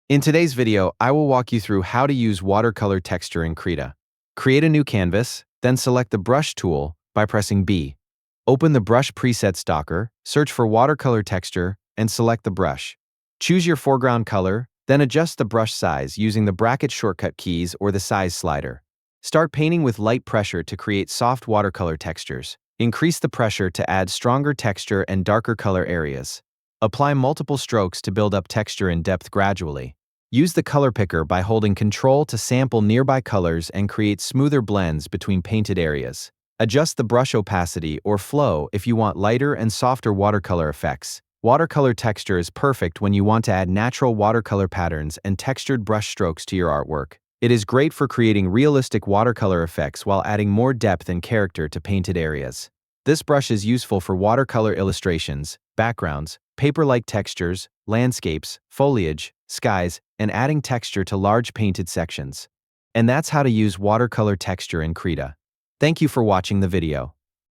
In today's video, I will walk you through how to use watercolor texture in Krita. Create a new canvas, then select the brush tool by pressing B. Open the brush presets docker, search for watercolor texture, and select the brush. Choose your foreground color, then adjust the brush size using the bracket shortcut keys or the size slider. Start painting with light pressure to create soft watercolor textures. Increase the pressure to add stronger texture and darker color areas. Apply multiple strokes to build up texture and depth gradually. Use the color picker by holding Ctrl to sample nearby colors and create smoother blends between painted areas. Adjust the brush opacity or flow if you want lighter and softer watercolor effects. Watercolor texture is perfect when you want to add natural watercolor patterns and textured brush strokes to your artwork. It is great for creating realistic watercolor effects while adding more depth and character to painted areas. This brush is useful for watercolor illustrations, backgrounds, paper-like textures, landscapes, foliage, skies, and adding texture to large painted sections. And that's how to use watercolor texture in Krita. Thank you for watching the video.